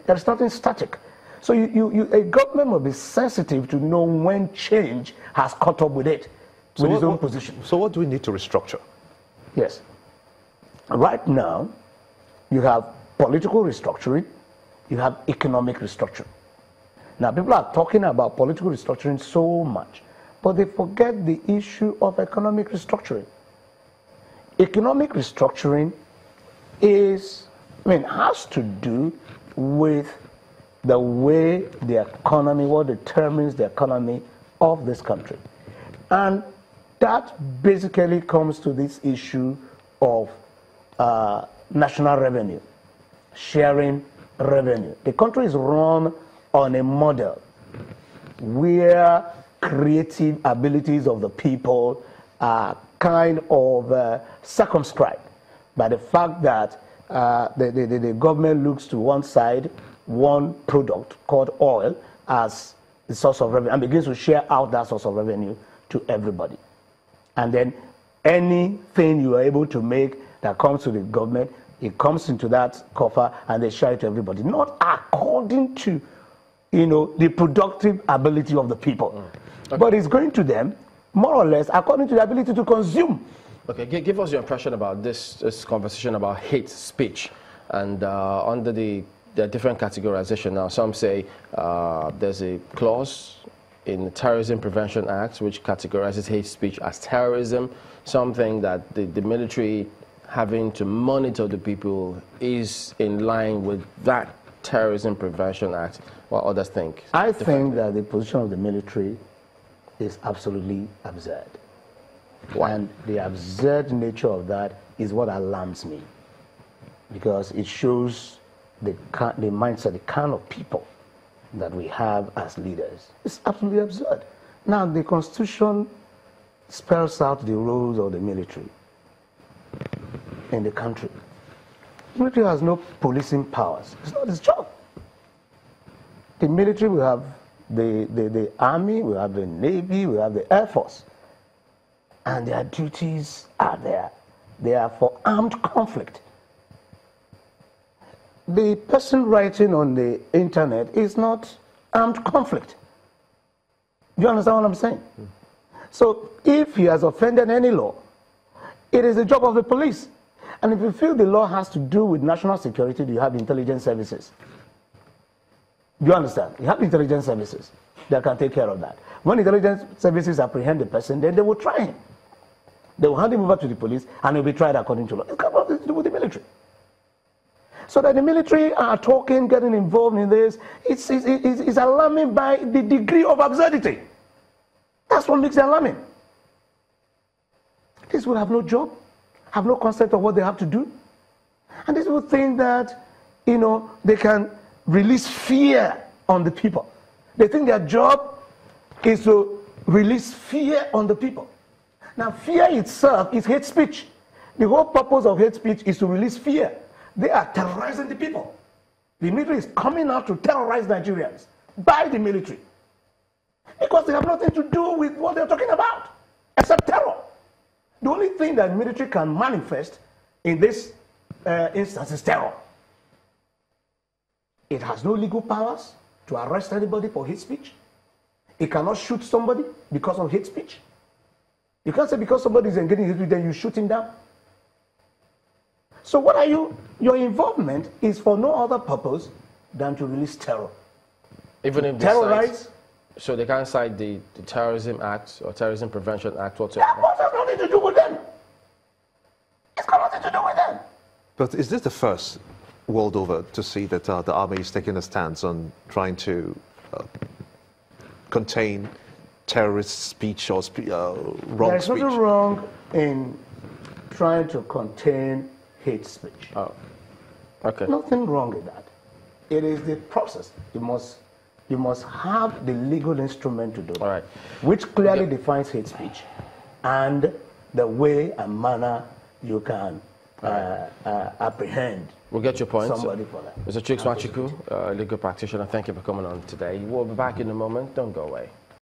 There is nothing static. So a government must be sensitive to know when change has caught up with it, with its own position. So what do we need to restructure? Yes. Right now, you have political restructuring, you have economic restructuring. Now, people are talking about political restructuring so much, but they forget the issue of economic restructuring. Economic restructuring has to do with the way the economy, what determines the economy of this country. And that basically comes to this issue of national revenue, sharing revenue. The country is run on a model where creative abilities of the people are kind of circumscribed by the fact that the government looks to one side, one product called oil, as the source of revenue and begins to share out that source of revenue to everybody. And then anything you are able to make that comes to the government, it comes into that coffer and they share it to everybody, not according to the productive ability of the people. Okay. But it's going to them more or less according to the ability to consume. Okay, give us your impression about this conversation about hate speech, and under the different categorization now. Some say there's a clause in the Terrorism Prevention Act which categorizes hate speech as terrorism. Something that the military having to monitor the people is in line with that Terrorism Prevention Act, while others think. I think that the position of the military is absolutely absurd. Why? And the absurd nature of that is what alarms me, because it shows the mindset, the kind of people that we have as leaders. It's absolutely absurd. Now, the Constitution spells out the roles of the military in the country. The military has no policing powers. It's not its job. The military will have the army, we have the navy, we have the air force. And their duties are there. They are for armed conflict. The person writing on the internet is not armed conflict. Do you understand what I'm saying? So if he has offended any law, it is the job of the police. And if you feel the law has to do with national security, you have intelligence services. Do you understand? You have intelligence services that can take care of that. When intelligence services apprehend the person, then they will try him. They will hand him over to the police and he'll be tried according to law. It's got nothing to do with the military. So that the military are talking, getting involved in this, it's alarming by the degree of absurdity. That's what makes it alarming. These will have no job, have no concept of what they have to do. And these will think that, they can release fear on the people. They think their job is to release fear on the people. Now, fear itself is hate speech. The whole purpose of hate speech is to release fear. They are terrorizing the people. The military is coming out to terrorize Nigerians by the military, because they have nothing to do with what they're talking about, except terror. The only thing that military can manifest in this instance is terror. It has no legal powers to arrest anybody for hate speech. It cannot shoot somebody because of hate speech. You can't say because somebody is engaging in hate speech, then you shoot him down. So what are you? Your involvement is for no other purpose than to release terror. Even if they terrorize. So they can't cite the Terrorism Act or Terrorism Prevention Act whatsoever. Yeah, but it has nothing to do with them. It's got nothing to do with them. But is this the first world over to see that the army is taking a stance on trying to contain terrorist speech or wrong speech? There's nothing wrong in trying to contain hate speech. Oh, okay. Nothing wrong with that. It is the process. You must have the legal instrument to do that. All right. Which clearly defines hate speech and the way and manner you can apprehend. We'll get your point. Somebody for that. Mr. Nwachukwu, legal practitioner, thank you for coming on today. We'll be back in a moment. Don't go away.